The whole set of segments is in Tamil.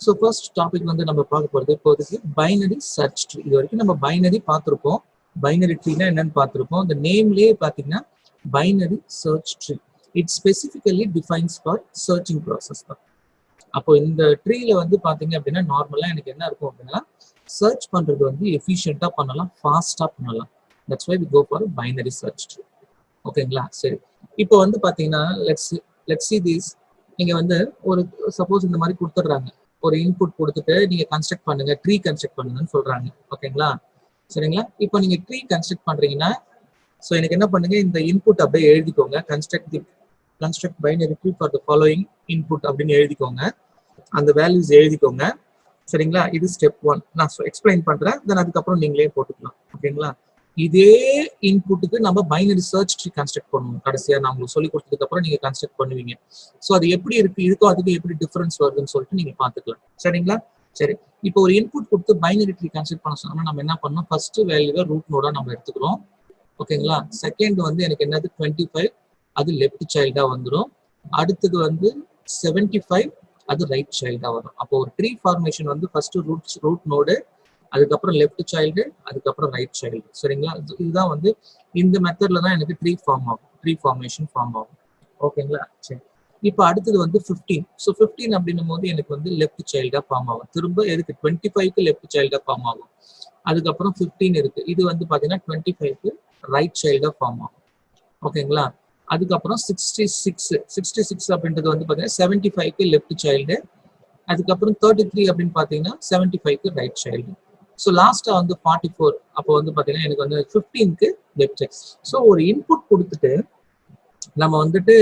ஸோ ஃபர்ஸ்ட் டாபிக் வந்து நம்ம பார்க்க போகிறது இப்போதைக்கு பைனரி சர்ச் ட்ரீ. இது வரைக்கும் நம்ம பைனரி பார்த்துருப்போம். பைனரி ட்ரீனா என்னன்னு பார்த்துருப்போம். இந்த நேம்லேயே பார்த்தீங்கன்னா binary search tree. It specifically defines for searching process தான். அப்போ இந்த ட்ரீல வந்து பார்த்தீங்க அப்படின்னா நார்மலாக எனக்கு என்ன இருக்கும் அப்படின்னா சர்ச் பண்ணுறது வந்து எஃபிஷியண்ட்டாக பண்ணலாம், ஃபாஸ்ட்டாக பண்ணலாம். That's why we go for binary search tree. ஓகேங்களா? சரி, இப்போ வந்து பார்த்தீங்கன்னா லெட்ஸ் see this. நீங்கள் வந்து ஒரு சப்போஸ் இந்த மாதிரி கொடுத்துட்றாங்க, ஒரு இன்புட் கொடுத்துட்டு நீங்கள் கன்ஸ்ட்ரக்ட் பண்ணுங்க, ட்ரீ கன்ஸ்ட்ரக்ட் பண்ணுங்கன்னு சொல்கிறாங்க. ஓகேங்களா? சரிங்களா? இப்போ நீங்கள் ட்ரீ கன்ஸ்ட்ரக்ட் பண்ணுறீங்கன்னா ஸோ எனக்கு என்ன பண்ணுங்க, இந்த இன்புட் அப்படியே எழுதிக்கோங்க. Construct binary tree for the following input அப்படின்னு எழுதிக்கோங்க. அந்த வேல்யூஸ் எழுதிக்கோங்க. சரிங்களா? இது ஸ்டெப் 1. நான் எக்ஸ்பிளைன் பண்றேன், தென் அதுக்கப்புறம் நீங்களே போட்டுக்கலாம். ஓகேங்களா? இதே இன்புட்டுக்கு நம்ம பைனரி சர்ச் ட்ரீ கன்ஸ்ட்ரக்ட் பண்ணுவோம். கடைசியா நான் உங்களுக்கு சொல்லி கொடுத்ததுக்கு அப்புறம் நீங்க கன்ஸ்ட்ரக்ட் பண்ணுவீங்க. ஸோ அது எப்படி இருக்கு, இதுக்கும் அதுக்கும் எப்படி டிஃபரன்ஸ் வருதுன்னு சொல்லிட்டு நீங்க பாத்துக்கலாம். சரிங்களா? சரி, இப்போ ஒரு இன்புட் கொடுத்து பைனரி ட்ரீ கன்ஸ்ட்ரக்ட் பண்ண சொன்னா நம்ம என்ன பண்ணோம், ஃபர்ஸ்ட் வேல்யூவை ரூட் நோடா நம்ம எடுத்துக்கிறோம். ஓகேங்களா? செகண்ட் வந்து எனக்கு என்னது 25, அது லெஃப்ட் சைல்டா வந்துடும். அடுத்தது வந்து 75, அது ரைட் சைல்டா வரும். அப்போ ஒரு ட்ரீ ஃபார்மேஷன் வந்து ஃபர்ஸ்ட் ரூட் நோடு, அதுக்கப்புறம் லெஃப்ட் சைல்டு, அதுக்கப்புறம் ரைட் சைல்டு. சரிங்களா? இதுதான் வந்து இந்த மெத்தட்ல தான் எனக்கு ட்ரீ ஃபார்ம் ஆகும், ட்ரீ ஃபார்மேஷன் ஃபார்ம் ஆகும். ஓகேங்களா? சரி, இப்போ அடுத்தது வந்து 15. ஸோ 15 அப்படின்னும் போது எனக்கு வந்து லெஃப்ட் சைல்டா ஃபார்ம் ஆகும். திரும்ப எதுக்கு 25க்கு லெஃப்ட் சைல்டா ஃபார்ம் ஆகும். அதுக்கப்புறம் 15 இருக்கு, இது வந்து பாத்தீங்கன்னா 25க்கு ரைட் சைல்டா ஃபார்ம் ஆகும். ஓகேங்களா? அதுக்கப்புறம் 66 அப்படின்றது வந்து பாத்தீங்கன்னா 75க்கு லெஃப்ட் சைல்டு, அதுக்கப்புறம் 33 அப்படின்னு பாத்தீங்கன்னா 75க்கு ரைட் சைல்டு. ஸோ லாஸ்டா வந்து 44, அப்போ வந்து பாத்தீங்கன்னா எனக்கு வந்து 15க்கு லெஃப்ட் சைல்டு. ஸோ ஒரு இன்புட் கொடுத்துட்டு நம்ம வந்துட்டு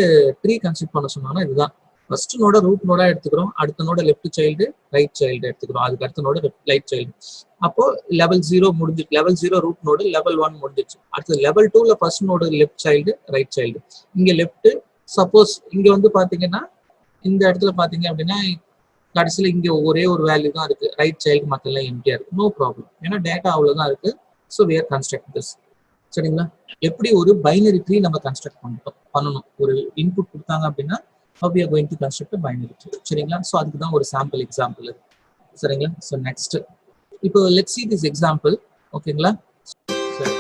ட்ரீ கன்ஸ்ட்ரக்ட் பண்ண சொன்னோம்னா இதுதான். ஃபர்ஸ்ட் நோட ரூட் நோடா எடுத்துக்கிறோம், அடுத்த நோட லெஃப்ட் சைல்டு, ரைட் சைல்டு எடுத்துக்கிறோம், அதுக்கு அடுத்த நோட ரைட் சைல்டு. அப்போ லெவல் 0 முடிஞ்சிச்சு. லெவல் 0 ரூட் நோடு, லெவல் 1 முடிஞ்சிச்சு. அடுத்து லெவல் 2ல first node left child, right child. இங்க லெஃப்ட், சப்போஸ் இங்க வந்து பாத்தீங்கன்னா இந்த இடத்துல பாத்தீங்க அப்படின்னா கடைசியில் இங்க ஒரே ஒரு வேல்யூ தான் இருக்கு, ரைட் சைல்டு மற்றெல்லாம் எம்டியா இருக்கு. நோ ப்ராப்ளம், ஏன்னா டேட்டா அவ்வளவுதான் இருக்கு. So we are construct this. சரிங்களா? எப்படி ஒரு பைனரி ட்ரீ நம்ம கன்ஸ்ட்ரக்ட் பண்ணணும், ஒரு இன்புட் கொடுத்தாங்க அப்படின்னா how we are going to construct a binary tree. சரிங்களா? ஸோ அதுக்கு தான் ஒரு சாம்பிள் எக்ஸாம்பிள். சரிங்களா? ஸோ நெக்ஸ்ட் இப்போ let's see this example. ஓகேங்களா? சரி,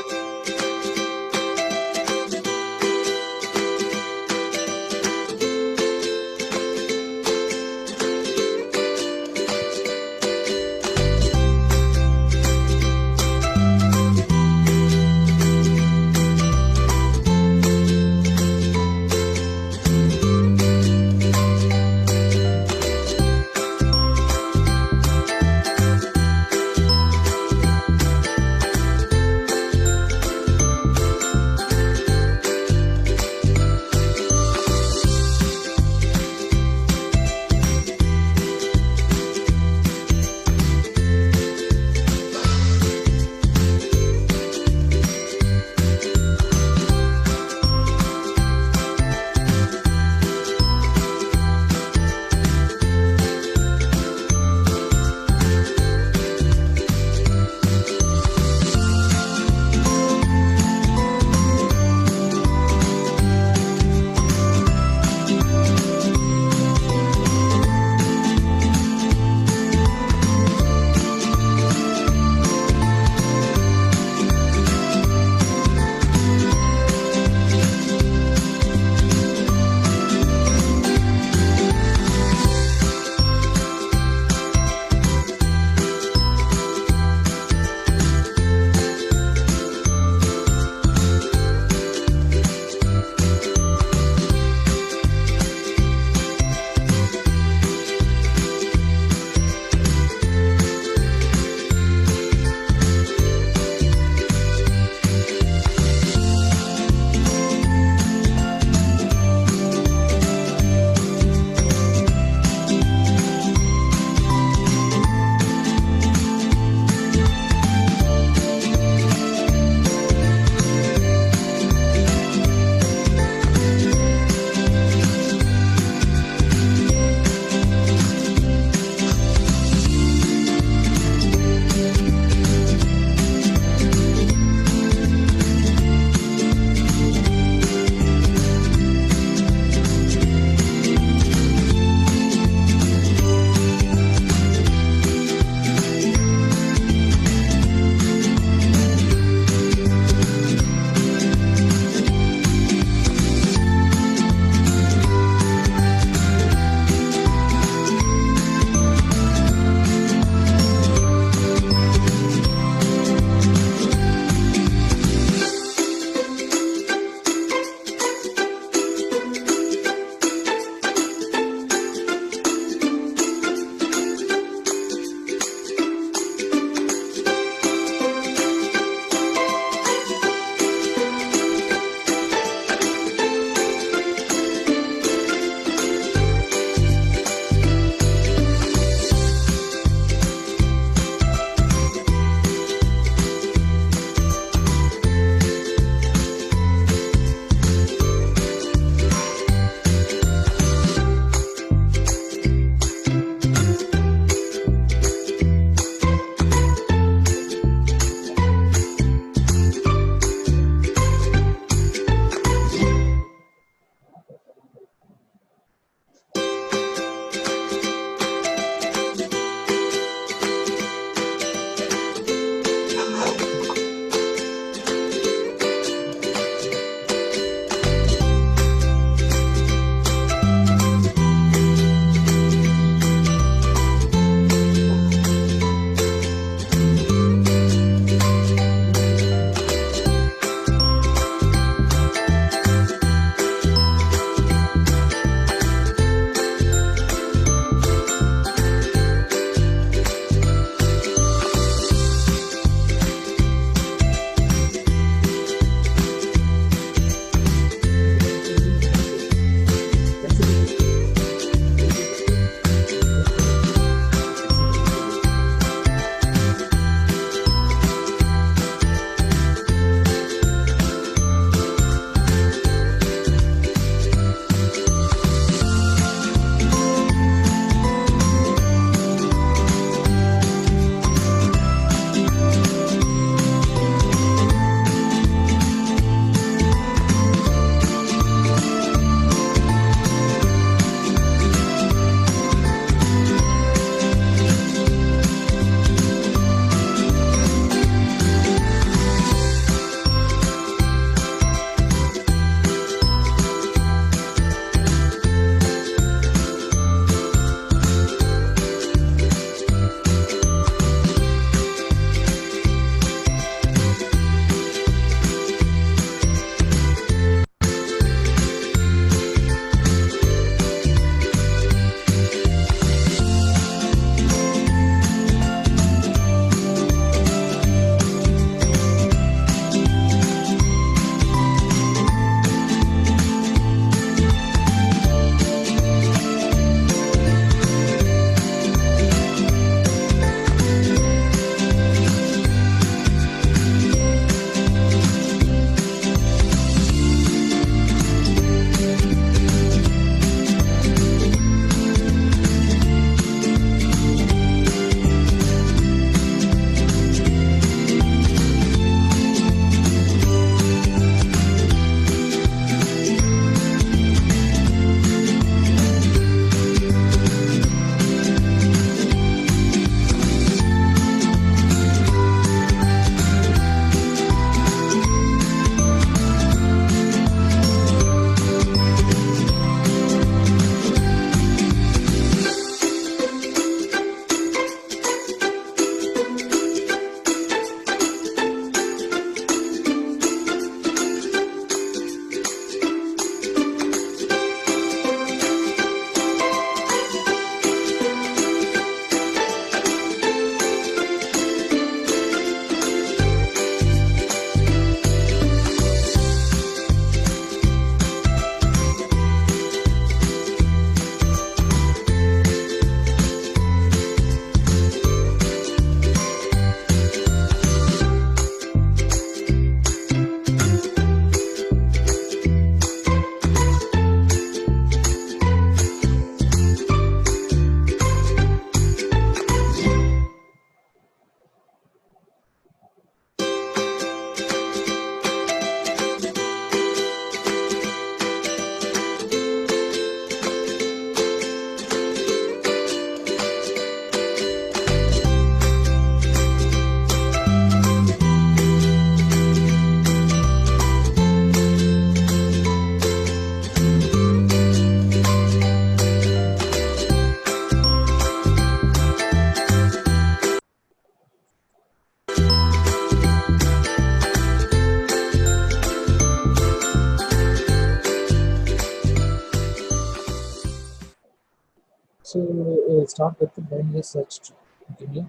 so start with binary search tree. ஓகேங்களா?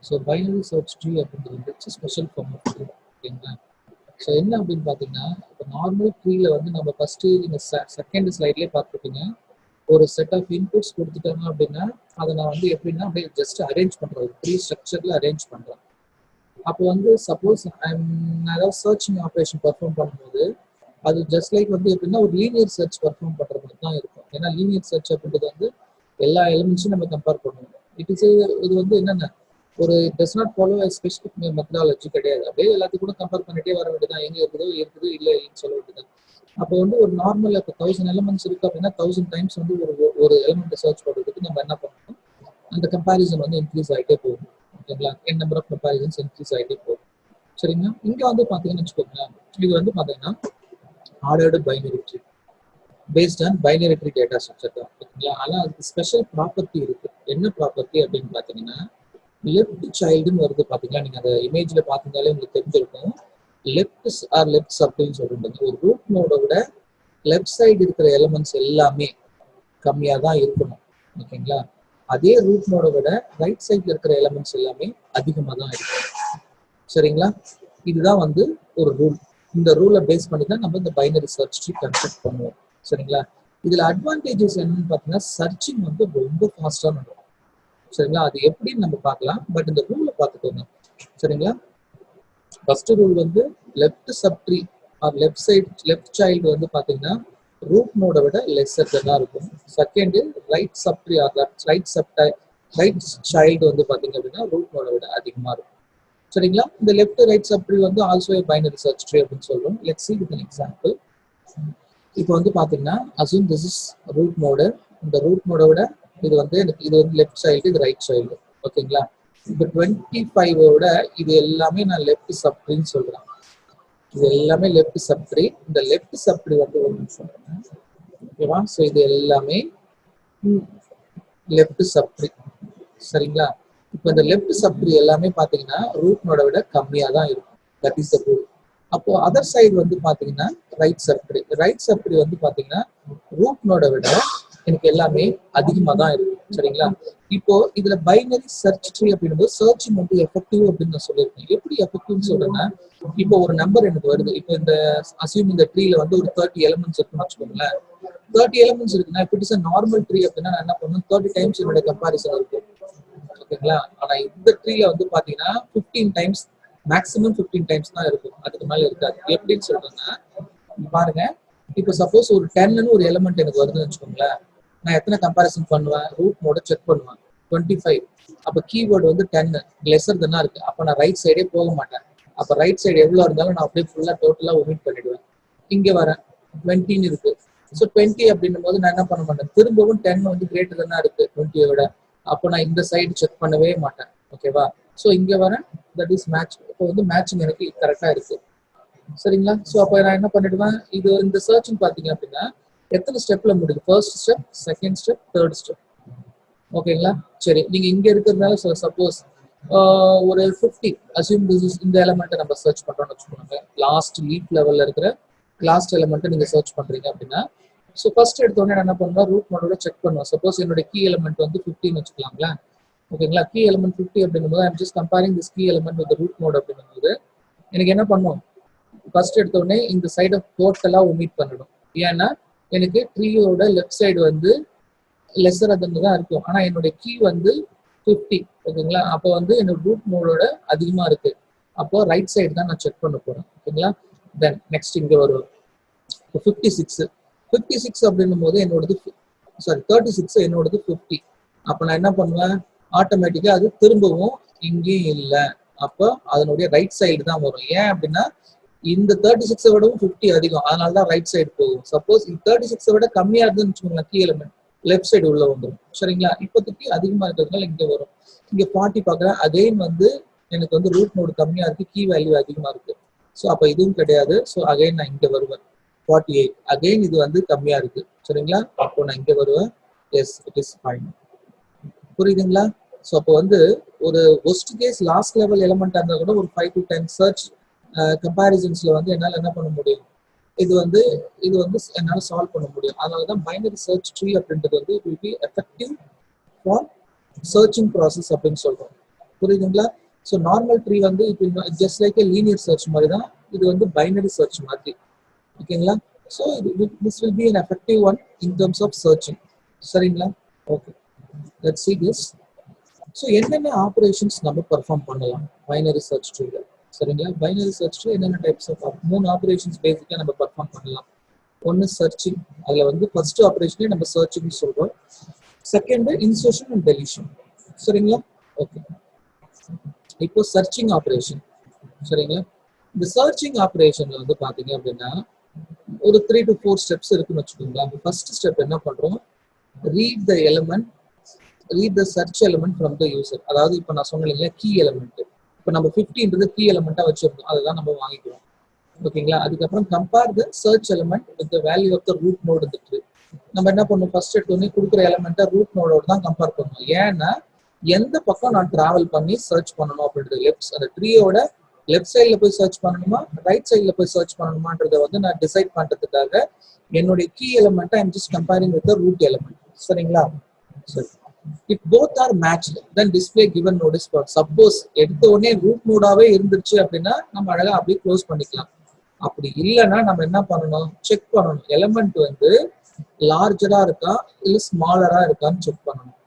ஸோ பைனரி சர்ச் ட்ரீ அப்படின்றது வந்து ஸ்பெஷல் ஃபார்ம் ஆஃப் ட்ரீ. ஓகேங்களா? ஸோ என்ன அப்படின்னு பார்த்தீங்கன்னா, இப்போ நார்மல் ட்ரீல வந்து நம்ம ஃபர்ஸ்ட் நீங்கள் செகண்ட் ஸ்லைட்லேயே பார்த்துருப்பீங்க. ஒரு செட் ஆஃப் இன்புட்ஸ் கொடுத்துட்டாங்க அப்படின்னா அதை நான் வந்து எப்படின்னா அப்படியே ஜஸ்ட் அரேஞ்ச் பண்ணுறேன், ஒரு ட்ரீ ஸ்ட்ரக்சரில் அரேஞ்ச் பண்ணுறேன். அப்போ வந்து சப்போஸ் நான் ஏதாவது சர்ச்சிங் ஆப்ரேஷன் பர்ஃபார்ம் பண்ணும்போது அது ஜஸ்ட் லைக் வந்து எப்படின்னா ஒரு லீனியர் சர்ச் பர்ஃபார்ம் பண்ணுற மாதிரி தான் இருக்கும். ஏன்னா லீனியர் சர்ச் அப்படின்றது வந்து எல்லா எலிமெண்ட்ஸும் நம்ம கம்பேர் பண்ணுவோம். இது வந்து என்னென்ன ஒரு does not follow specific methodology கிடையாது. அப்படியே எல்லாத்தையும் கூட கம்பேர் பண்ணிட்டே வர வேண்டியதான், எங்கே இருக்குதோ இருக்குது இல்லை இல்லைன்னு சொல்ல வேண்டியதான். அப்போ வந்து ஒரு நார்மல் இப்போ 1000 எலிமெண்ட்ஸ் இருக்கு அப்படின்னா 1000 டைம்ஸ் வந்து ஒரு எலிமெண்ட்டை சர்ச் பண்ணுறதுக்கு நம்ம என்ன பண்ணணும், அந்த கம்பேரிசன் வந்து இன்க்ரீஸ் ஆகிட்டே போகும். ஓகேங்களா? என் நம்பர் ஆஃப் கம்பேரிசன்ஸ் இன்க்ரீஸ் ஆகிட்டே போகும். சரிங்களா? இங்கே வந்து பார்த்தீங்கன்னு வச்சுக்கோங்களேன், இது வந்து பார்த்தீங்கன்னா ordered binary tree based on binary tree data structure தான். ஓகேங்களா? ஆனால் அதுக்கு ஸ்பெஷல் ப்ராப்பர்ட்டி இருக்கு. என்ன ப்ராப்பர்ட்டி அப்படின்னு பார்த்தீங்கன்னா, லெஃப்ட் சைல்டுன்னு வருது பார்த்தீங்களா? நீங்கள் அந்த இமேஜில் பார்த்தீங்கன்னாலே உங்களுக்கு தெரிஞ்சிருக்கும். லெஃப்ட் அப்படின்னு சொல்லிட்டு ஒரு ரூட் நோட விட லெஃப்ட் சைடு இருக்கிற எலிமெண்ட்ஸ் எல்லாமே கம்மியாக தான் இருக்கணும். ஓகேங்களா? அதே ரூட் நோட விட ரைட் சைட்ல இருக்கிற எலிமெண்ட்ஸ் எல்லாமே அதிகமாக தான் இருக்கும். சரிங்களா? இதுதான் வந்து ஒரு ரூல். இந்த ரூலை பேஸ் பண்ணி தான் நம்ம இந்த பைனரி சர்ச் ட்ரீ கன்ஸ்ட்ரக்ட் பண்ணுவோம். சரிங்களா? இதுல அட்வான்டேஜஸ் என்னன்னு பார்த்தீங்கன்னா, சர்ச்சிங் வந்து ரொம்ப ஃபாஸ்டா நடக்கும். சரிங்களா? அது எப்படின்னு நம்ம பார்க்கலாம். பட் இந்த ரூலை பார்த்துக்கோங்க. சரிங்களா? ஃபர்ஸ்ட் ரூல் வந்து left sub tree are left child வந்து பார்த்தீங்கன்னா ரூட் நோட விட லெஸ்ஸர் தான் இருக்கும். Second right sub tree R right child வந்து பார்த்தீங்க அப்படின்னா ரூட் நோட விட அதிகமாக இருக்கும். சரிங்களா? இந்த லெஃப்ட் ரைட் சப் ட்ரீ வந்து ஆல்சோ பைனரி சர்ச் ட்ரீ அப்படின்னு சொல்றோம். Let's see with an example. இப்போ வந்து பாத்தீங்கன்னா assume this is root node. இந்த ரூட் நோட விட இது வந்து லெஃப்ட் சைல்டு, இது ரைட் சைல்டு. ஓகேங்களா? இப்போ 25ஓட இது எல்லாமே நான் லெஃப்ட் சப் ட்ரீன்னு சொல்றேன். இது எல்லாமே லெஃப்ட் சப் ட்ரீ. இந்த லெஃப்ட் சப் ட்ரீ வந்து ஒரு நிமிஷம் ஓகேவா? ஸோ இது எல்லாமே லெஃப்ட் சப் ட்ரீ. சரிங்களா? இப்போ இந்த லெஃப்ட் சப் ட்ரீ எல்லாமே பாத்தீங்கன்னா ரூட் நோட விட கம்மியா தான் இருக்கும். That is the rule. அப்போ அதர் சைடு வந்து பாத்தீங்கன்னா ரைட் சப் ட்ரீ வந்து பாத்தீங்கன்னா ரூட் நோட விட எனக்கு எல்லாமே அதிகமா தான் இருக்கும். சரிங்களா? இப்போ இதுல பைனரி சர்ச் ட்ரீ அப்படின்னும் சர்ச்சிங் வந்து எஃபெக்டிவ் அப்படின்னு நான் சொல்லியிருக்கேன். எப்படி எஃபெக்டிவ்னு சொல்றேன்னா, இப்போ ஒரு நம்பர் எனக்கு வருது. இப்போ இந்த அசியூம் இந்த ட்ரீல வந்து ஒரு 30 எலிமெண்ட்ஸ் இருக்குன்னு வச்சுக்கோங்களேன். 30 எலிமெண்ட்ஸ் இருக்குன்னா இப்போ இட்ஸ் நார்மல் ட்ரீ அப்படின்னா நான் என்ன பண்ணுவேன், 30 டைம்ஸ் என்னோட கம்பாரிசன் இருக்கும். ஓகேங்களா? ஆனா இந்த ட்ரீல வந்து பாத்தீங்கன்னா 15 டைம்ஸ், மேக்ஸிமம் 15 டைம்ஸ் தான் இருக்கும். அதுக்கு மேல இருக்காது. எப்படின்னு சொல்றேன்னா, பாருங்க, இப்போ சப்போஸ் ஒரு 10ன்னு ஒரு எலிமெண்ட் எனக்கு வருதுன்னு வச்சுக்கோங்களேன், நான் எத்தனை கம்பாரிசன் பண்ணுவேன், ரூட் நோட செக் பண்ணுவேன். 25. அப்ப கீவேர்டு வந்து 10 லெஸர் தானே இருக்கு. அப்ப நான் ரைட் சைடே போக மாட்டேன். அப்ப ரைட் சைடு எவ்வளவு இருந்தாலும் நான் அப்படியே ஃபுல்லா டோட்டலா ஒமிட் பண்ணிடுவேன். இங்க வரேன், 20 இருக்கு. ஸோ 20 அப்படின்னும் போது நான் என்ன பண்ண மாட்டேன், திரும்பவும் 10 வந்து கிரேட்டர் தானே இருக்கு 20 விட. அப்போ நான் இந்த சைடு செக் பண்ணவே மாட்டேன். ஓகேவா? ஸோ இங்க வரேன், தட் இஸ் மேட்ச். இப்போ வந்து மேட்சிங் எனக்கு கரெக்டா இருக்கு. சரிங்களா? ஸோ அப்போ நான் என்ன பண்ணிடுவேன், இது இந்த சர்ச்னு பார்த்தீங்க அப்படின்னா எத்தனை ஸ்டெப்ல முடியுது, first step, second step, third step. ஓகேங்களா? சரி, நீங்க இங்க இருக்கிறதுனால சப்போஸ் ஒரு 50 அசியூம் இந்த எலிமெண்ட்டை நம்ம சர்ச் பண்றோம்னு வச்சுக்கோங்க. லாஸ்ட் லீப் லெவல்ல இருக்கிற லாஸ்ட் எலிமெண்ட்டை நீங்க சர்ச் பண்றீங்க அப்படின்னா, ஸோ ஃபர்ஸ்ட் எடுத்தோடனே என்ன பண்ணுவோம், ரூட் நோடோட செக் பண்ணுவோம். சப்போஸ் என்னோட கீ எலிமெண்ட் வந்து 15 வச்சுக்கலாங்களா? ஓகேங்களா? கீ எலிமெண்ட் 50 அப்படின்னும் போது I'm just comparing this key element with root node அப்படின்னும் போது எனக்கு என்ன பண்ணும், ஃபர்ஸ்ட் எடுத்தோடனே இந்த சைடை டோட்டலா ஒமிட் பண்ணிடும். ஏன்னா எனக்கு ட்ரீயோட லெஃப்ட் சைடு வந்து லெஸர் அதுன்னு தான் இருக்கும். ஆனா என்னுடைய கீ வந்து 50. ஓகேங்களா? அப்போ வந்து என்னோட ரூட் நோடோட அதிகமா இருக்கு. அப்போ ரைட் சைடு தான் நான் செக் பண்ண போறேன். ஓகேங்களா? தென் நெக்ஸ்ட் இங்க வரும் 56 அப்படின்னும் போது என்னோடது 36 என்னோடது 50. அப்போ நான் என்ன பண்ணுவேன், ஆட்டோமேட்டிக்கா அது திரும்பவும் இங்கேயும் இல்லை. அப்போ அதனுடைய ரைட் சைடு தான் வரும். ஏன் அப்படின்னா இந்த 36 விடவும் 50 அதிகம், அதனாலதான் ரைட் சைடு போகும். சப்போஸ் 36 விட கம்மியா இருந்துன்னு வச்சுக்கோங்களேன், கீ எலிமெண்ட் லெஃப்ட் சைடு உள்ள வந்துடும். சரிங்களா? இப்போதைக்கு அதிகமா இருக்கிறதுனால இங்க வரும். இங்க 40 பாக்குறேன், அகைன் வந்து எனக்கு வந்து ரூட் நோடு கம்மியா இருக்கு, கீ வேல்யூ அதிகமா இருக்கு. ஸோ அப்போ இதுவும் கிடையாது. ஸோ அகைன் நான் இங்க வருவேன், 48. அகைன் இது வந்து கம்மியா இருக்கு. சரிங்களா? அப்போ நான் இங்க வருவேன், எஸ் இட் இஸ் ஃபைன். புரியுதுங்களா? ஸோ அப்போ வந்து ஒரு worst case last level element இருந்தால் கூட ஒரு 5 to 10 சர்ச் கம்பேரிசன்ஸ்ல வந்து என்னால் என்ன பண்ண முடியும், இது வந்து என்னால் சால்வ் பண்ண முடியும். அதனால தான் பைனரி சர்ச் ட்ரீ அப்படின்றது வந்து it will be effective for searching process அப்படின்னு சொல்றோம். புரியுதுங்களா? ஸோ நார்மல் ட்ரீ வந்து இப்போ just like a linear search மாதிரி தான், இது வந்து பைனரி சர்ச் மாதிரி. ஓகேங்களா? So this will be an effective one in terms of searching. சரிங்களா? Okay, let's see this. So என்னென்ன ஆப்ரேஷன்ஸ் நம்ம பெர்ஃபார்ம் பண்ணலாம் பைனரி சர்ச் ட்ரீல? சரிங்களா? பைனரி சர்ச் ட்ரீ என்னென்ன டைப்ஸ் ஆஃப் 3 ஆப்ரேஷன்ஸ் பேசிக்காக நம்ம பெர்ஃபார்ம் பண்ணலாம். ஒன்று சர்ச்சிங், அதில் வந்து ஃபர்ஸ்ட் ஆப்ரேஷனே நம்ம சர்ச்சிங் சொல்றோம். Second insertion and deletion. சரிங்களா? ஓகே, இப்போ சர்ச்சிங் ஆப்ரேஷன். சரிங்களா? இந்த சர்ச்சிங் ஆப்ரேஷன்ல வந்து பாத்தீங்க அப்படின்னா ஒரு 3 to 4 ஸ்டெப்ஸ் இருக்குன்னு வச்சுக்கோங்களேன். ஃபர்ஸ்ட் ஸ்டெப் என்ன பண்றோம், read the element, read the search element from the user. அதாவது இப்போ நான் சொன்னேன் இல்லையா, கீ எலிமெண்ட். இப்போ நம்ம 50 கீ எலிமெண்டா வச்சிருக்கோம், அதுதான் நம்ம வாங்கிக்கிறோம். ஓகேங்களா? அதுக்கப்புறம் compare the search element with the value of the root node இந்த ட்ரீ. நம்ம என்ன பண்ணுவோம், ஃபர்ஸ்ட் எடுத்தோடனே கொடுக்குற எலிமெண்ட்டை ரூட் நோடோட தான் கம்பேர் பண்ணுவோம். ஏன்னா எந்த பக்கம் நான் டிராவல் பண்ணி சர்ச் பண்ணணும் அப்படின்றது, அந்த ட்ரீயோட லெஃப்ட் சைட்ல போய் சர்ச் பண்ணணுமா, ரைட் சைட்ல போய் சர்ச் பண்ணணுமான்றதை வந்து நான் டிசைட் பண்றதுக்காக என்னுடைய key element I'm just comparing with root element. சரிங்களா? சரி, if both are matched then display given node is for. சப்போஸ் எடுத்த உடனே ரூட் நோடாவே இருந்துச்சு அப்படின்னா நம்ம அழகா அப்படியே க்ளோஸ் பண்ணிக்கலாம். அப்படி இல்லைன்னா நம்ம என்ன பண்ணணும், செக் பண்ணணும் எலிமெண்ட் வந்து லார்ஜரா இருக்கா இல்ல ஸ்மாலரா இருக்கான்னு செக் பண்ணணும்.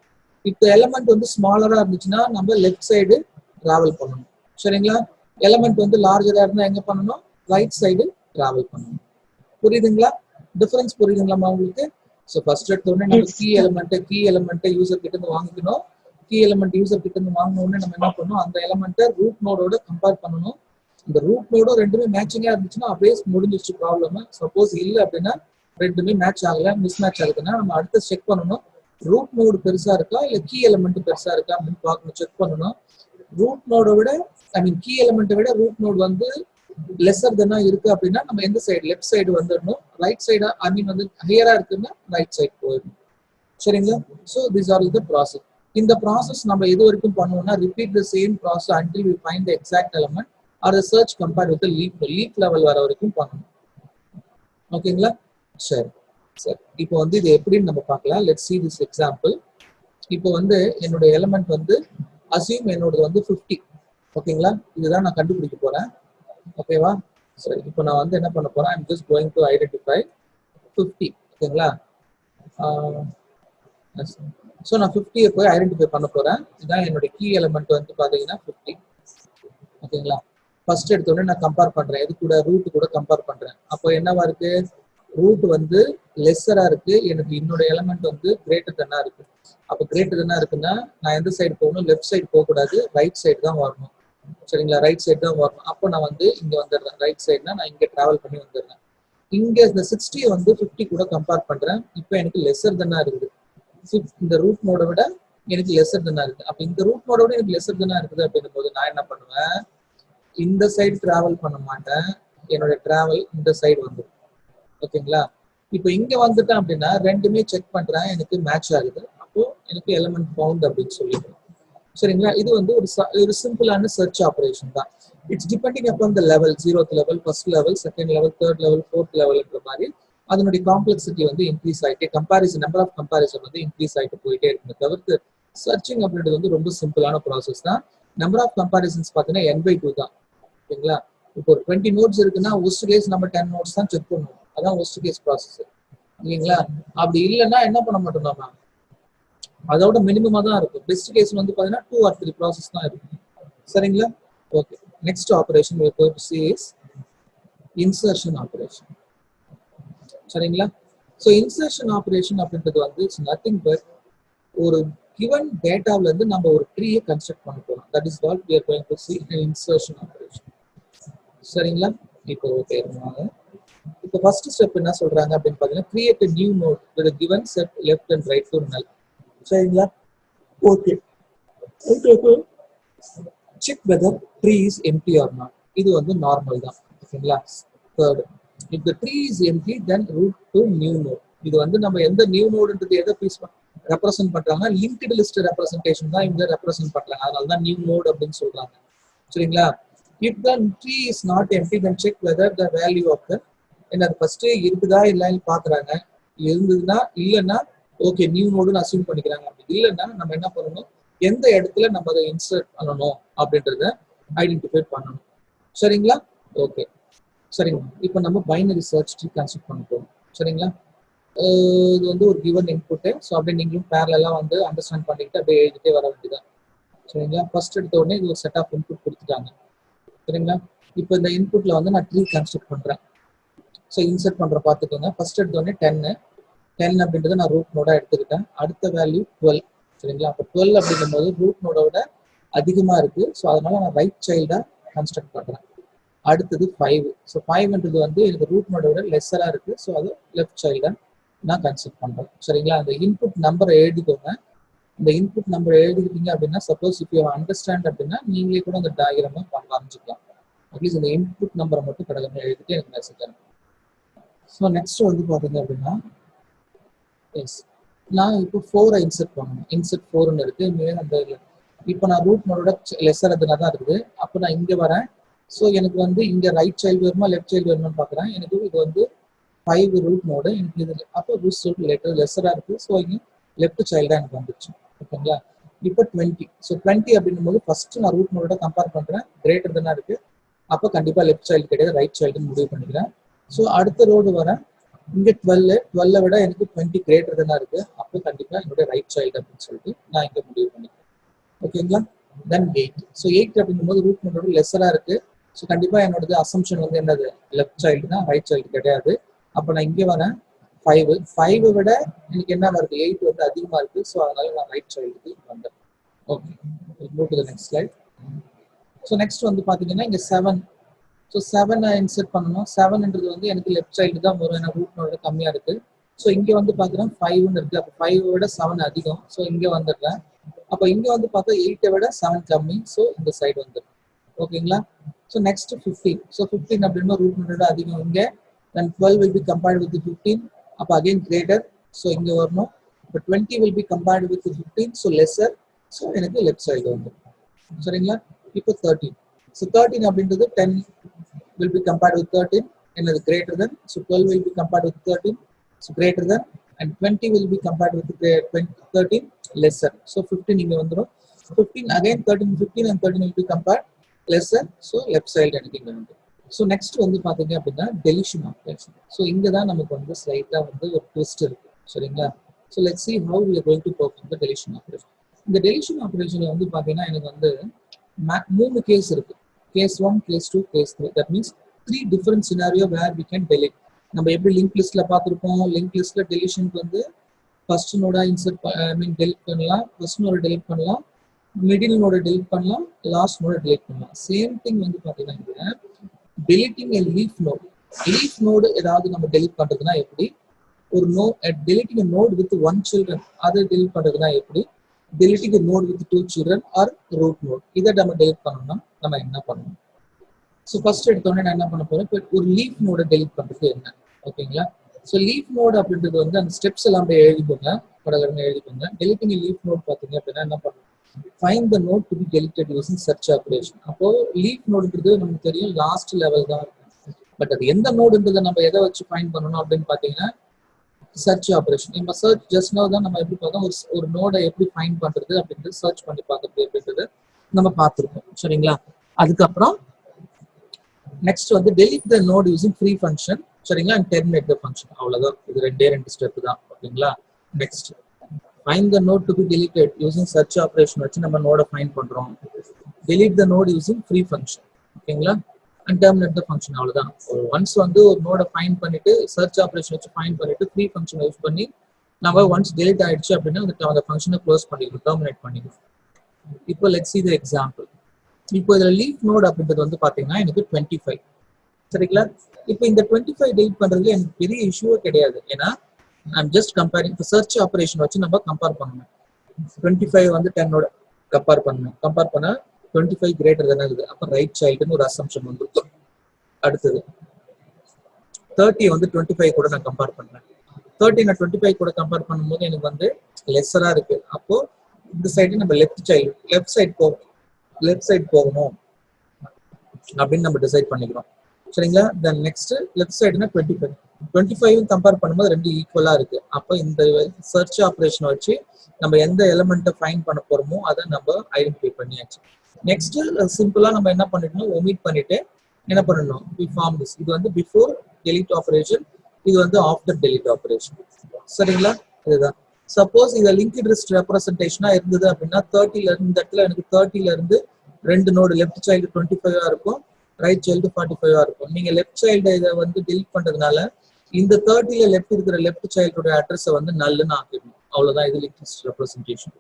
இப்போ எலிமெண்ட் வந்து ஸ்மாலரா இருந்துச்சுன்னா நம்ம லெஃப்ட் சைடு டிராவல் பண்ணணும். சரிங்களா? எலிமெண்ட் வந்து லார்ஜரா இருந்தா எங்க பண்ணணும், ரைட் சைடு டிராவல் பண்ணணும். புரியுதுங்களா? டிஃபரன்ஸ் புரியுதுங்களாமா உங்களுக்கு? ஸோ ஃபர்ஸ்ட் எடுத்த உடனே நம்ம கீ எலிமெண்ட்டை யூசர் கிட்ட இருந்து வாங்கிக்கணும். கீ எலிமெண்ட் யூசர் கிட்ட இருந்து வாங்கின உடனே நம்ம என்ன பண்ணணும், அந்த எலிமெண்ட்டை ரூட் நோடோட கம்பேர் பண்ணணும். இந்த ரூட் நோடும் ரெண்டுமே மேட்சிங்கா இருந்துச்சுன்னா அப்படியே முடிஞ்சிருச்சு ப்ராப்ளம். சப்போஸ் இல்லை அப்படின்னா ரெண்டுமே மேட்ச் ஆகல, மிஸ் மேட்ச் ஆகுதுன்னா நம்ம அடுத்து செக் பண்ணணும், ரூட் நோடு பெருசா இருக்கா இல்ல கீ எலிமெண்ட் பெருசா இருக்கா அப்படின்னு பார்க்கணும், செக் பண்ணணும். ரூட் நோட விட கீ எலிமெண்ட்டை விட ரூட் நோட் வந்து லெஸர் தென்னா இருக்கு அப்படின்னா நம்ம எந்த சைடு, லெஃப்ட் சைடு வந்துடணும். ரைட் சைடா வந்து ஹையரா இருக்குன்னா ரைட் சைடு போயிடணும். சரிங்களா? So this are the process. இந்த ப்ராசஸ் நம்ம எது வரைக்கும் பண்ணுவோம்னா repeat the same process until we find the exact element or search compare with leaf level வர வரைக்கும் பண்ணணும். ஓகேங்களா? சரி சரி, இப்போ வந்து இது எப்படின்னு நம்ம பார்க்கலாம். Let's see this example. இப்போ வந்து என்னோட எலிமெண்ட் வந்து அசியூம் என்னோடது வந்து 50. ஓகேங்களா? இதுதான் நான் கண்டுபிடிக்க போறேன். ஓகேவா? சரி, இப்போ நான் வந்து என்ன பண்ண போறேன், I'm just going to identify 50. ஓகேங்களா? ஸோ நான் 50 போய் ஐடென்டிஃபை பண்ண போறேன். இதுதான் என்னோட கீ எலிமெண்ட் வந்து பாத்தீங்கன்னா 50. ஓகேங்களா? ஃபர்ஸ்ட் எடுத்தோடனே நான் கம்பேர் பண்றேன், எது கூட, ரூட் கூட கம்பேர் பண்றேன். அப்போ என்னவா இருக்கு, ரூட் வந்து லெஸ்ஸரா இருக்கு, எனக்கு என்னோட எலிமெண்ட் வந்து கிரேட்டர் தென்னா இருக்கு. அப்போ கிரேட்டர் தென்னா இருக்குன்னா நான் எந்த சைடு போகணும், லெஃப்ட் சைடு போகக்கூடாது, ரைட் சைடு தான் வரணும். சரிங்களா? ரைட் சைடு தான் வரணும். அப்போ நான் வந்து இங்க வந்துடுறேன், ரைட் சைடுனா நான் இங்க டிராவல் பண்ணி வந்துடுறேன். இங்க இந்த 60 வந்து 50 கூட கம்பேர் பண்றேன். இப்போ எனக்கு லெஸர் தென்னா இருக்குது, இந்த ரூட் நோட விட எனக்கு லெஸர் தென்னா இருக்கு. அப்போ இந்த ரூட் நோட விட எனக்கு லெஸர் தென்னா இருக்குது அப்படின்னும் போது நான் என்ன பண்ணுவேன், இந்த சைடு டிராவல் பண்ண மாட்டேன், என்னோட டிராவல் இந்த சைடு வந்துடும். ஓகேங்களா? இப்போ இங்க வந்துட்டேன் அப்படின்னா ரெண்டுமே செக் பண்றேன், எனக்கு மேட்ச் ஆகுது. அப்போ எனக்கு எலிமெண்ட் ஃபவுண்ட் அப்படின்னு சொல்லிடுறேன். சரிங்களா? இது வந்து ஒரு சிம்பிளான சர்ச் ஆப்ரேஷன் தான். It's depending upon the level, 0th level, first level, second level, third level, fourth லெவல்ன்ற மாதிரி அதனுடைய காம்ப்ளெக்சிட்டி வந்து இன்க்ரீஸ் ஆகிட்டே, கம்பேரிசன், நம்பர் ஆஃப் கம்பேரிசன் வந்து இன்க்ரீஸ் ஆகிட்டு போயிட்டே இருக்குமே தவிர்த்து சர்ச்சிங் அப்படின்றது வந்து ரொம்ப சிம்பிளான ப்ராசஸ் தான். நம்பர் ஆஃப் கம்பேரிசன்ஸ் பார்த்தீங்கன்னா n/2 தான். ஓகேங்களா? இப்போ ஒரு 20 நோட்ஸ் இருக்குன்னா ஒஸ்ட் கேஸ் நம்ம 10 நோட்ஸ் தான் செக் பண்ணுவோம். அதான் ஒஸ்ட் கேஸ் ப்ராசஸ். இல்லைங்களா? அப்படி இல்லைன்னா என்ன பண்ண மாட்டோம், நம்ம அதோட மினிமமா தான் இருக்கும். பெஸ்ட் கேஸ் வந்து பாத்தீங்கன்னா 2 or 3 ப்ராசஸ் தான் இருக்கும். சரிங்களா? Okay, next operation we are going to see is insertion operation. சரிங்களா? ஸோ இன்சர்ஷன் ஆபரேஷன் அப்படின்றது வந்து இட்ஸ் நத்திங் பட் ஒரு கிவன் டேட்டாவில இருந்து நம்ம ஒரு ட்ரீயை கன்ஸ்ட்ரக்ட் பண்ண போறோம். That is what we are going to see in insertion operation. சரிங்களா? இப்போ ஓகே, இப்போ ஃபர்ஸ்ட் ஸ்டெப் என்ன சொல்றாங்க அப்படின்னு பாத்தீங்கன்னா create a new node with a given set left and right to null. சரிங்களா? Okay, check whether tree is empty or not. இது வந்து நார்மல் தான். ஓகேங்களா? Third, if the tree is empty then root to new node. இது வந்து நம்ம எந்த நியூ நோடுன்றது எதை பீஸ் ரெப்ரசென்ட் பண்றாங்க, லிங்க்டு லிஸ்ட் ரெப்ரசன்டேஷன் தான் இங்க ரெப்ரசென்ட் பண்றாங்க. அதனால தான் நியூ நோட் அப்படின்னு சொல்றாங்க. சரிங்களா? if the tree is not empty then check whether the value of the, என்ன ஃபர்ஸ்ட் இருக்குதா இல்லைன்னு பாக்குறாங்க. இருந்ததுன்னா இல்லைன்னா ஓகே நியூ நோடுன்னு அசியூம் பண்ணிக்கிறாங்க. அப்படி இல்லைன்னா நம்ம என்ன பண்ணணும், எந்த இடத்துல நம்ம அதை இன்சர்ட் பண்ணணும் அப்படின்றத ஐடென்டிஃபை பண்ணணும். சரிங்களா? ஓகே சரிங்க. இப்போ நம்ம பைனரி சர்ச் ட்ரீ கன்ஸ்ட்ரக்ட் பண்ண போறோம். சரிங்களா? இது வந்து ஒரு கிவன் இன்புட்டு. ஸோ அப்படியே நீங்களும் பேரலாம் வந்து அண்டர்ஸ்டாண்ட் பண்ணிக்கிட்டு அப்படியே எழுதிட்டே வர வேண்டியதான். சரிங்களா? ஃபர்ஸ்ட் எடுத்த உடனே இது ஒரு செட் ஆஃப் இன்புட் கொடுத்துட்டாங்க. சரிங்களா? இப்போ இந்த இன்புட்ல வந்து நான் ட்ரீ கன்ஸ்ட்ரக்ட் பண்றேன். ஸோ இன்சர்ட் பண்ற பார்த்துக்கோங்க. ஃபர்ஸ்ட் எடுத்த உடனே 10 அப்படின்றத நான் ரூட் நோடா எடுத்துக்கிட்டேன். அடுத்த வேல்யூ 12. சரிங்களா? அப்போ 12 அப்படிங்கும்போது ரூட் நோடோட அதிகமா இருக்கு. ஸோ அதனால நான் ரைட் சைல்டா கன்ஸ்ட்ரக்ட் பண்றேன். அடுத்தது 5. ஸோ 5ன்றது வந்து எனக்கு ரூட் நோடோட லெஸ்ஸரா இருக்கு. ஸோ அது லெஃப்ட் சைல்டா நான் கன்ஸ்ட்ரக்ட் பண்றேன். சரிங்களா? அந்த இன்புட் நம்பரை எழுதிக்கோங்க. இந்த இன்புட் நம்பர் எழுதிக்கிட்டீங்க அப்படின்னா, சப்போஸ் இப் யூ அண்டர்ஸ்டாண்ட் அப்படின்னா நீங்களே கூட அந்த டயக்ராமை காமிச்சிக்கலாம். அட்லீஸ்ட் இந்த இன்புட் நம்பரை மட்டும் கடகமே எழுதிட்டு எனக்கு மெசேஜ் அனுப்புங்க. ஸோ நெக்ஸ்ட் வந்து பாத்தீங்க அப்படின்னா, எஸ் நான் இப்போ 4 இன்சர்ட் பண்ணணும். இன்சர்ட் 4ன்னு இருக்கு. அந்த இப்போ நான் ரூட் நோடோட லெஸ்ஸர் அதுனா தான் இருக்குது. அப்போ நான் இங்க வரேன். ஸோ எனக்கு வந்து இங்க ரைட் சைல்டு வருமா லெஃப்ட் சைல்டு வருமான்னு பாக்குறேன். எனக்கு இது வந்து 5 ரூட் நோடு. எனக்கு இது அப்போ ரூட் சைல்டு லெஸ்ஸரா இருக்கு. ஸோ இங்க லெஃப்ட் சைல்டா எனக்கு வந்துச்சு. ஓகேங்களா? இப்போ 20. ஸோ 20 அப்படின்னும் போது ஃபர்ஸ்ட் நான் ரூட் நோடோட கம்பேர் பண்றேன். கிரேட்டர் தானே இருக்கு. அப்போ கண்டிப்பா லெஃப்ட் சைல்டு கிடையாது, ரைட் சைல்டுன்னு முடிவு பண்ணிக்கிறேன். ஸோ அடுத்த ரோடு வரேன். இங்க 12 விட எனக்கு 20 கிரேட்டர் தானே இருக்கு. அப்போ கண்டிப்பா என்னுடைய ரைட் சைல்டு அப்படின்னு சொல்லிட்டு நான் இங்க முடிவு பண்ணிக்கிறேன். ஓகேங்களா? தென் 8. ஸோ 8 அப்படின்னும் போது ரூட் நோடோட லெஸ்ஸரா இருக்கு. ஸோ கண்டிப்பா என்னோட அசம்ஷன் வந்து என்னது, லெஃப்ட் சைல்டு தான், ரைட் சைல்டு கிடையாது. அப்போ நான் இங்க வரேன். 5 விட எனக்கு என்ன வருது, 8 வந்து அதிகமா இருக்கு. ஸோ அதனால நான் ரைட் சைல்டுக்கு வந்தேன். Okay, move to the next slide. So next வந்து பாத்தீங்கன்னா இங்க 7. ஸோ 7 இன்சர்ட் பண்ணணும். 7ன்றது வந்து எனக்கு லெஃப்ட் சைடு தான் வரும். ஏன்னா ரூட் நோட கம்மியா இருக்கு. ஸோ இங்க வந்து பாத்தீங்கன்னா 5ன்னு இருக்கு. அப்போ 5 விட 7 அதிகம். ஸோ இங்க வந்துடுறேன். அப்போ இங்க வந்து பார்த்தா 8 விட 7 கம்மி. ஸோ இந்த சைடு வந்துடும். ஓகேங்களா? So next 15. ஸோ 15 அப்படின்னா ரூட் நோட அதிகம் இங்க. Then 12 will be compared with the 15. அப்போ again greater. ஸோ இங்க வரணும். இப்போ 20 will be compared with the 15. So lesser. So எனக்கு லெஃப்ட் சைடு வந்துடும். சரிங்களா? இப்போ 13. ஸோ 13 அப்படின்றது 10 will be compared with 13. என்னது greater than. So 12 will be compared with 13. So greater than. And 20 will be compared with 13 lesser. So 15 இங்க வந்துடும். 15 again 13, 15 and 13 will be compared lesser. So left side எனக்கு இங்க வந்துடும். ஸோ நெக்ஸ்ட் வந்து பாத்தீங்க அப்படின்னா டெலிஷன் ஆப்ரேஷன். ஸோ இங்க தான் நமக்கு வந்து ஸ்லைட்டா வந்து ஒரு ட்விஸ்ட் இருக்கு. சரிங்களா? So let's see how we are going to perform the deletion operation. இந்த டெலிஷன் ஆப்ரேஷன்ல வந்து பாத்தீங்கன்னா எனக்கு வந்து 3 கேஸ் இருக்கு. Case 1, case 2, case 3. That means 3 different scenario where we can delete. நம்ம எப்படி லிங்க் லிஸ்ட்ல பார்த்துருப்போம். லிங்க் லிஸ்ட்ல டெலிஷனுக்கு வந்து ஃபர்ஸ்ட் நோட இன்சர்ட் டெலிட் பண்ணலாம், ஃபர்ஸ்ட் நோட டெலிட் பண்ணலாம், மிடில் நோட டெலிட் பண்ணலாம், லாஸ்ட் நோட டெலிட் பண்ணலாம். சேம் திங் வந்து பாத்தீங்கன்னா deleting a leaf node. Leaf node ஏதாவது நம்ம டெலிட் பண்றதுன்னா எப்படி, ஒரு deleting a node with 1 children அதை டெலிட் பண்றதுன்னா எப்படி, deleting a node with 2 children or root node இதை நம்ம டெலிட் பண்ணணும்னா நம்ம என்ன பண்ணணும். ஸோ ஃபர்ஸ்ட் எடுத்தோடனே நான் என்ன பண்ண போறேன், இப்போ ஒரு லீஃப் நோட டெலிட் பண்றது என்ன. ஓகேங்களா? ஸோ லீஃப் நோட் அப்படின்றது வந்து அந்த ஸ்டெப்ஸ் எல்லாம் அப்படியே எழுதிக்கோங்க, கடகடன்னு எழுதிக்கோங்க. டெலிட்டிங் லீஃப் நோட் பார்த்தீங்க அப்படின்னா என்ன பண்ணணும், find the node to be deleted using search operation. அப்போ லீஃப் நோடுன்றது நமக்கு தெரியும் லாஸ்ட் லெவல் தான் இருக்கும். பட் அது எந்த நோடுன்றதை நம்ம எதை வச்சு ஃபைண்ட் பண்ணணும் அப்படின்னு பார்த்தீங்கன்னா சர்ச் ஆப்ரேஷன். நம்ம சர்ச் ஜஸ்ட் நோ தான் நம்ம எப்படி பார்த்தோம், ஒரு நோடை எப்படி ஃபைண்ட் பண்றது அப்படின்றது சர்ச் பண்ணி பார்க்கறது அப்படின்றது நம்ம பார்த்துருக்கோம். சரிங்களா? அதுக்கப்புறம் நெக்ஸ்ட் வந்து delete the node using free function. சரிங்களா? and terminate the function. அவ்வளவுதான். இது ரெண்டு ஸ்டெப் தான். ஓகேங்களா? Next find the node to be deleted using search operation வச்சு நம்ம நோட ஃபைண்ட் பண்றோம். delete the node using free function. ஓகேங்களா? and terminate the function. அவ்வளவுதான். ஒன்ஸ் வந்து ஒரு நோட ஃபைண்ட் பண்ணிட்டு சர்ச் ஆபரேஷன் வச்சு ஃபைண்ட் பண்ணிட்டு ஃப்ரீ ஃபங்க்ஷன் யூஸ் பண்ணி நம்ம ஒன்ஸ் delete ஆயிடுச்சு அப்படின்னா அந்த ஃபங்க்ஷனை க்ளோஸ் பண்ணிக்கணும், டெர்மினேட் பண்ணிக்கணும். இப்போ let's see the example. இப்போ இதுல லீஃப் நோட் அப்படின்றது வந்து பாத்தீங்கன்னா எனக்கு 25. சரிங்களா? இப்போ இந்த 25 டெலிட் பண்றதுல எனக்கு பெரிய இஷ்யூவே கிடையாது. ஏன்னா ஐம் ஜஸ்ட் கம்பேரிங். இப்போ சர்ச் ஆப்ரேஷன் வச்சு நம்ம கம்பேர் பண்ணணும். 25 வந்து 10 கம்பேர் பண்ணணும். கம்பேர் பண்ணா 25 கிரேட்டர் தானே இருக்குது. அப்போ ரைட் சைல்டுன்னு ஒரு அசம்ஷன் வந்து அடுத்தது 30 வந்து 25 கூட நான் கம்பேர் பண்றேன். 30 நான் 25 கூட கம்பேர் பண்ணும்போது எனக்கு வந்து லெஸ்ஸரா இருக்கு. அப்போ இந்த சைடு நம்ம லெஃப்ட் சைடு போகணும் அப்படின்னு நம்ம டிசைட் பண்ணிக்கிறோம். சரிங்களா? தென் நெக்ஸ்ட் லெஃப்ட் சைடுனா 25. 25 கம்பேர் பண்ணும்போது ரெண்டு ஈக்குவலா இருக்கு. அப்போ இந்த சர்ச் ஆப்ரேஷனை வச்சு நம்ம எந்த எலிமெண்ட்டை ஃபைண்ட் பண்ண போறோமோ அதை நம்ம ஐடென்டிஃபை பண்ணியாச்சு. நெக்ஸ்ட் சிம்பிளா நம்ம என்ன பண்ணிடணும், ஒமிட் பண்ணிட்டு என்ன பண்ணணும், வி ஃபார்ம் திஸ். இது வந்து பிஃபோர் டெலிட் ஆப்ரேஷன், இது வந்து ஆஃப்டர் டெலிட் ஆப்ரேஷன். சரிங்களா? இதுதான். சப்போஸ் இதை லிங்க்டு லிஸ்ட் ரெப்ரசன்டேஷனா இருந்தது அப்படின்னா 30ல இருந்து இந்த இடத்துல எனக்கு 30ல இருந்து ரெண்டு நோடு லெஃப்ட் சைல்டு 25 இருக்கும், ரைட் சைல்டு 45 இருக்கும். நீங்க லெஃப்ட் சைல்டு இதை வந்து டெலிட் பண்றதுனால இந்த 30ல லெஃப்ட் இருக்கிற லெஃப்ட் சைல்டோட அட்ரஸை வந்து நல்லுன்னு ஆக்கிடணும். அவ்வளவுதான் இது லிங்க்டு லிஸ்ட் ரெப்ரசன்டேஷன்.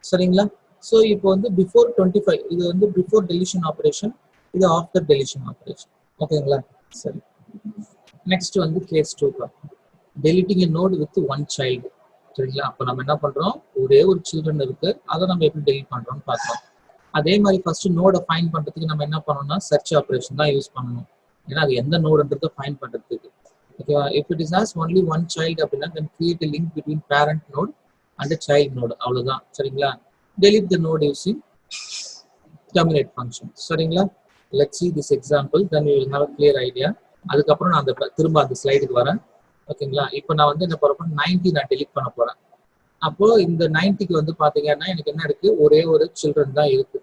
சரிங்களா? ஸோ இப்போ வந்து பிஃபோர் 25 இது வந்து பிஃபோர் டெலிஷன் ஆப்ரேஷன், இது ஆஃப்டர் டெலிஷன் ஆப்ரேஷன். ஓகேங்களா? சரி. நெக்ஸ்ட் வந்து case 2, deleting a node with one child. சரிங்களா? அப்போ நம்ம என்ன பண்றோம், ஒரே ஒரு சில்ட்ரன் இருக்கு, அதை நம்ம எப்படி டெலிட் பண்றோம்னு பார்க்கலாம். அதே மாதிரி ஃபர்ஸ்ட் நோடை ஃபைண்ட் பண்றதுக்கு நம்ம என்ன பண்ணணும்னா சர்ச் ஆப்ரேஷன் தான் யூஸ் பண்ணணும். ஏன்னா அது எந்த நோடுன்றதை ஃபைண்ட் பண்றதுக்கு. ஓகேவா? If it is has only one child அப்படின்னா then create a link between parent node and a child node. அவ்வளவுதான். சரிங்களா? delete the node using terminate function. சரிங்களா? let's see this example, then we will have a clear idea. அதுக்கப்புறம் நான் திரும்ப அந்த ஸ்லைடுக்கு வரேன். ஓகேங்களா? இப்போ நான் வந்து என்ன பண்ண 90 நான் டெலிட் பண்ண போறேன். அப்போ இந்த 90க்கு வந்து பாத்தீங்கன்னா எனக்கு என்ன இருக்கு, ஒரே ஒரு சில்ட்ரன் தான் இருக்கு.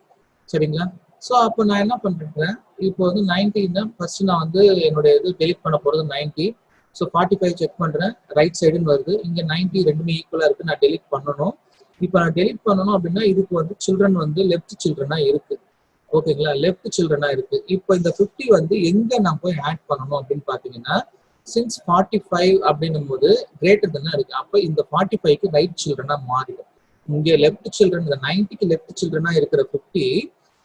சரிங்களா? ஸோ அப்போ நான் என்ன பண்றேன், இப்போ வந்து 90 ஃபர்ஸ்ட் நான் வந்து என்னுடைய இது டெலிட் பண்ண போறது 90. ஸோ 45 செக் பண்றேன், ரைட் சைடுன்னு வருது. இங்க 90 ரெண்டுமே ஈக்குவலா இருக்கு, நான் டெலிட் பண்ணணும். இப்போ நான் டெலிட் பண்ணணும் அப்படின்னா இதுக்கு வந்து சில்ட்ரன் வந்து லெஃப்ட் சில்ட்ரனா இருக்கு. ஓகேங்களா? லெஃப்ட் சில்ட்ரனா இருக்கு. இப்போ இந்த 50 வந்து எங்க நான் போய் ஆட் பண்ணணும் அப்படின்னு பாத்தீங்கன்னா, சின்ஸ் 45 அப்படின்னும் போது கிரேட்டர் தானே இருக்கு, அப்போ இந்த 45க்கு ரைட் சில்ட்ரனா மாறிடும். இங்க லெஃப்ட் சில்ட்ரன், இந்த 90க்கு லெஃப்ட் சில்ட்ரனா இருக்கிற 50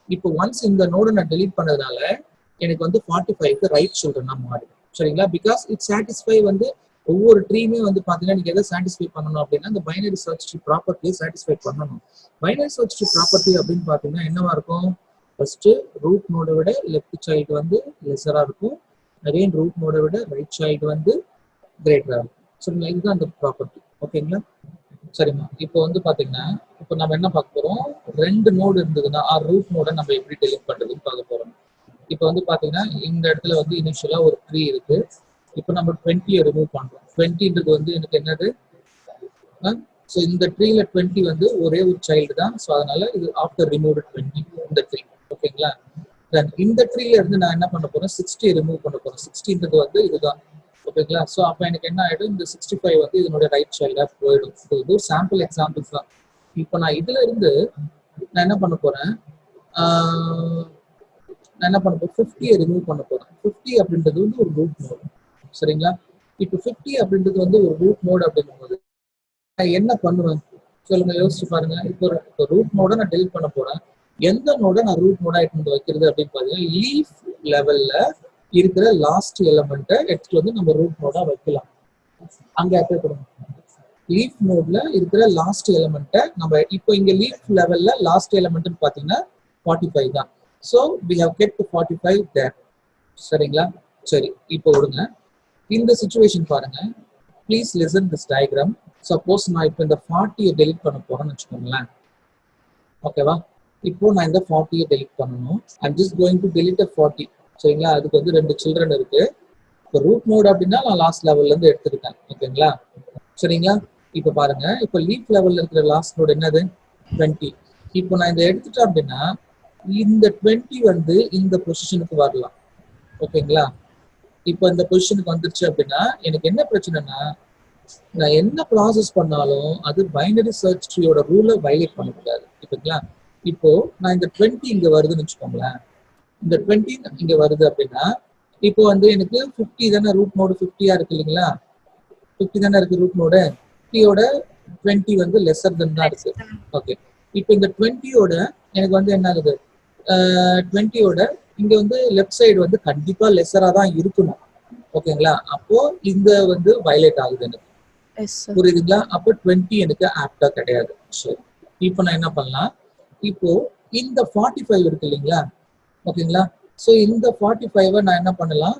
இப்போ ஒன்ஸ் இந்த நோடு நான் டெலிட் பண்ணதுனால எனக்கு வந்து 45க்கு ரைட் சில்ட்ரனா மாறிடும். சரிங்களா? பிகாஸ் இட் சாட்டிஸ்ஃபை வந்து ஒவ்வொரு ட்ரீமே வந்து பாத்தீங்கன்னா நீங்க எதை சாட்டிஸ்ஃபை பண்ணணும் அப்படின்னா இந்த பைனரி சர்ச் ட்ரீ ப்ராப்பர்ட்டியை சாட்டிஸ்ஃபை பண்ணணும். பைனரி சர்ச் ட்ரீ ப்ராப்பர்ட்டி அப்படின்னு பாத்தீங்கன்னா என்னவா இருக்கும், ஃபர்ஸ்ட் ரூட் நோடை விட லெஃப்ட் சைல்டு வந்து லெஸரா இருக்கும், அகைன் ரூட் நோடை விட ரைட் சைல்டு வந்து கிரேட்டரா இருக்கும். சரிங்களா? இதுதான் அந்த ப்ராப்பர்ட்டி. ஓகேங்களா? சரிம்மா. இப்போ வந்து பாத்தீங்கன்னா இப்போ நம்ம என்ன பார்க்க போறோம், ரெண்டு நோடு இருந்ததுன்னா ரூட் நோட நம்ம எப்படி டெலிட் பண்றதுன்னு பார்க்க போறோம். இப்போ வந்து பாத்தீங்கன்னா இந்த இடத்துல வந்து இனிஷியலா ஒரு ட்ரீ இருக்கு. இப்போ நம்ம 20 ரிமூவ் பண்றோம். 20ன்றது வந்து எனக்கு என்னது, ஸோ இந்த ட்ரீல 20 வந்து ஒரே ஒரு சைல்டு தான். ஸோ அதனால இது ஆஃப்டர் ரிமூவ் 20 இந்த ட்ரீ. ஓகேங்களா? தென் இந்த ட்ரீல இருந்து நான் என்ன பண்ண போறேன், 60 ரிமூவ் பண்ண போறேன். 60ன்றது வந்து இதுதான். ஓகேங்களா? ஸோ அப்போ எனக்கு என்ன ஆயிடும், இந்த 65 வந்து இதனுடைய ரைட் சைல்டா போயிடும். இது ஒரு சாம்பிள் எக்ஸாம்பிள்ஸ் தான். இப்போ நான் இதுல இருந்து நான் என்ன பண்ண போறேன், நான் என்ன பண்ண போறேன், 50 ரிமூவ் பண்ண போறேன். 50 அப்படின்றது வந்து ஒரு ரூட் நோடு. சரிங்களா? இப்போ 50 அப்படின்றது வந்து ஒரு ரூட் நோடு அப்படிங்கும் போது நான் என்ன பண்ணுவேன் சொல்லுங்க, யோசிச்சு பாருங்க. இப்போ ரூட் நோட நான் டெலிட் பண்ண போறேன். எந்த நோட நான் ரூட் நோடா எடுத்து வைக்கிறது அப்படின்னு பாத்தீங்கன்னா லீஃப் லெவல்ல இருக்கிற லாஸ்ட் எலிமெண்ட்டை எடுத்துட்டு வந்து நம்ம ரூட் நோடா வைக்கலாம். அங்க அப்ளை பண்ணுவோம். லீஃப் நோட்ல இருக்கிற லாஸ்ட் எலிமெண்ட்டை நம்ம இப்போ இங்க லீஃப் லெவல்ல லாஸ்ட் எலிமெண்ட்னு பாத்தீங்கன்னா 45 தான். So we have kept 45 there. சரிங்களா? சரி, இப்போ விடுங்க. இந்த சிச்சுவேஷன் பாருங்க. Please listen this diagram. Suppose நான் இப்போ இந்த 40 டெலிட் பண்ண போறேன்னு வச்சுக்கோங்களேன். ஓகேவா? இப்போ நான் இந்த 40 டெலிட் பண்ணணும். I'm just going to delete 40. சரிங்களா? அதுக்கு வந்து ரெண்டு சில்ட்ரன் இருக்கு. இப்போ ரூட் நோடு அப்படின்னா நான் லாஸ்ட் லெவல்ல இருந்து எடுத்துக்கிட்டேன். ஓகேங்களா? சரிங்களா? இப்போ பாருங்க, இப்போ லீஃப் லெவல்ல இருக்கிற லாஸ்ட் நோடு என்னது, 20. இப்போ நான் இதை எடுத்துட்டேன் அப்படின்னா இந்த 20 வந்து இந்த பொசிஷனுக்கு வரலாம். ஓகேங்களா? இப்போ இந்த பொசிஷனுக்கு வந்துருச்சு அப்படின்னா எனக்கு என்ன பிரச்சனைனா, நான் என்ன ப்ராசஸ் பண்ணாலும் அது பைனரி சர்ச் ட்ரீயோட ரூலை வயலேட் பண்ணக்கூடாது. ஓகேங்களா? இப்போ நான் இந்த 20 இங்க வருதுன்னு வச்சுக்கோங்களேன். இந்த 20 இங்க வருது அப்படின்னா இப்போ வந்து எனக்கு 50 தானே ரூட் நோடு 50 இருக்கு இல்லைங்களா? 50 தானே இருக்கு ரூட் நோடு. 50யோட 20 வந்து லெஸர் தென் தான் இருக்கு. ஓகே, இப்போ இந்த 20யோட எனக்கு வந்து என்ன ஆகுது, 20யோட இங்க வந்து லெஃப்ட் சைடு வந்து கண்டிப்பா லெஸரா தான் இருக்கணும். ஓகேங்களா? அப்போ இந்த வந்து வயலேட் ஆகுது எனக்கு. புரியுதுங்களா? அப்போ 20 எனக்கு ஆப்டா கிடையாது. சரி, இப்போ நான் என்ன பண்ணலாம், இப்போ இந்த 45 இருக்கு இல்லைங்களா? ஓகேங்களா? ஸோ இந்த 45 நான் என்ன பண்ணலாம்,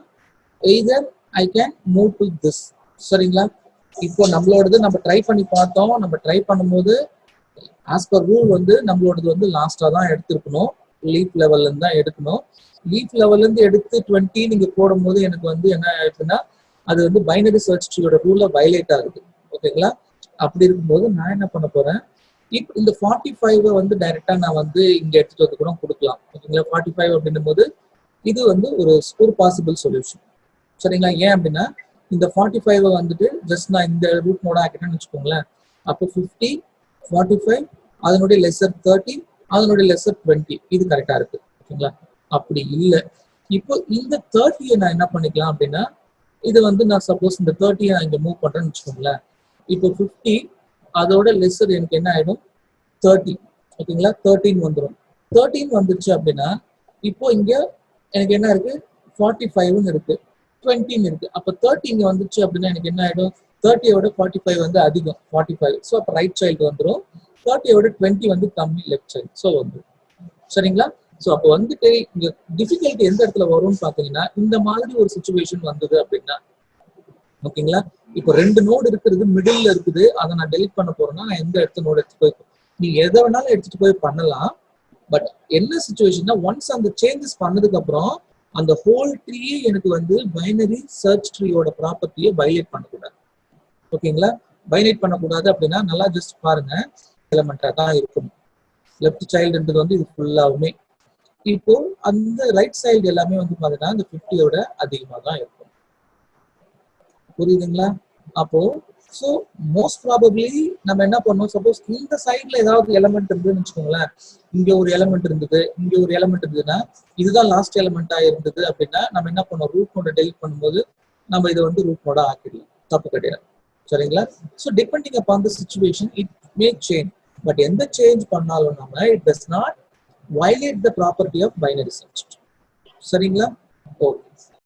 either I can move to this. சரிங்களா? இப்போ நம்மளோடது நம்ம ட்ரை பண்ணி பார்த்தோம். நம்ம ட்ரை பண்ணும்போது ஆஸ் பர் ரூல் வந்து நம்மளோடது வந்து லாஸ்டா தான் எடுத்துருக்கணும். லீஃப் லெவல்ல இருந்து தான் எடுக்கணும். லீஃப் லெவல்ல இருந்து எடுத்து 20 நீங்க போடும்போது எனக்கு வந்து என்ன ஆயிடுச்சுன்னா அது வந்து பைனரி சர்ச் ட்ரீயோட ரூலை வயலேட் ஆகுது. ஓகேங்களா? அப்படி இருக்கும்போது நான் என்ன பண்ண போறேன், இப்போ இந்த 45 வந்து டைரக்டா நான் வந்து இங்க எடுத்துட்டு வந்து கூட கொடுக்கலாம். ஓகேங்களா? 45 அப்படின்னும் போது இது வந்து ஒரு பாசிபிள் சொல்யூஷன். சரிங்களா? ஏன் அப்படின்னா இந்த 45 வந்துட்டு ஜஸ்ட் நான் இந்த ரூட் நோட ஆக்கிட்டேன்னு வச்சுக்கோங்களேன். அப்போ 50, 45, அதனுடைய லெசர் 30, அதனுடைய லெசர் 20, இது கரெக்டா இருக்கு. ஓகேங்களா? அப்படி இல்லை. இப்போ இந்த 30 நான் என்ன பண்ணிக்கலாம் அப்படின்னா, இது வந்து நான் சப்போஸ் இந்த 30 நான் இங்க மூவ் பண்றேன்னு வச்சுக்கோங்களேன். இப்போ 50 அதோட லெசர் எனக்கு என்ன ஆயிடும், 30. ஓகேங்களா? 13 வந்துடும். 13 வந்துருச்சு அப்படின்னா இப்போ இங்க எனக்கு என்ன இருக்கு, 45 இருக்கு, 20 இருக்கு. அப்ப 30 இங்க வந்துச்சு அப்படின்னா எனக்கு என்ன ஆயிடும், 30யோட 45 வந்து அதிகம், 45. ஸோ அப்போ ரைட் சைல்டு வந்துடும். 30யோட 20 வந்து கம்மி, லெஃப்ட் சைல்டு. ஸோ வந்துடும். சரிங்களா? ஸோ அப்போ வந்துட்டு இங்க டிஃபிகல்ட்டி எந்த இடத்துல வரும்னு பாத்தீங்கன்னா, இந்த மாதிரி ஒரு சுச்சுவேஷன் வந்தது அப்படின்னா, ஓகேங்களா? இப்போ 2 நோடு இருக்கிறது மிடில் இருக்குது, அதை நான் டெலிட் பண்ண போறேன்னா நான் எந்த இடத்து நோடு எடுத்து போய், நீ எதை வேணாலும் எடுத்துட்டு போய் பண்ணலாம். பட் என்ன சுச்சுவேஷன்னா, ஒன்ஸ் அந்த சேஞ்சஸ் பண்ணதுக்கு அப்புறம் அந்த ஹோல் ட்ரீயே எனக்கு வந்து பைனரி சர்ச் ட்ரீயோட ப்ராப்பர்ட்டியை வயலேட் பண்ணக்கூடாது. ஓகேங்களா? வயலேட் பண்ணக்கூடாது அப்படின்னா நல்லா ஜஸ்ட் பாருங்க, எலமெண்டா தான் இருக்கும். லெஃப்ட் சைல்டுன்றது வந்து இது ஃபுல்லாவுமே. இப்போ அந்த ரைட் சைடு எல்லாமே வந்து பாத்தீங்கன்னா இந்த 50யோட அதிகமாக தான் இருக்கும். புரியுதுங்களா? அப்போ ஸோ மோஸ்ட் ப்ராபப்ளி நம்ம என்ன பண்ணோம், சப்போஸ் இந்த சைட்ல ஏதாவது எலமெண்ட் இருந்ததுன்னு வச்சுக்கோங்களேன், இங்க ஒரு எலமெண்ட் இருந்தது, இங்க ஒரு எலமெண்ட் இருந்ததுன்னா இதுதான் லாஸ்ட் எலமெண்டா இருந்தது அப்படின்னா நம்ம என்ன பண்ணோம், ரூட் நோட டெலிட் பண்ணும்போது நம்ம இதை வந்து ரூட் நோட ஆக்கிடலாம், தப்பு கிடையாது. சரிங்களா? So depending upon the situation it may change. But எந்த சேஞ்ச் பண்ணாலும் நம்ம it does not violate the property of binary search. சரிங்களா? ஓகே.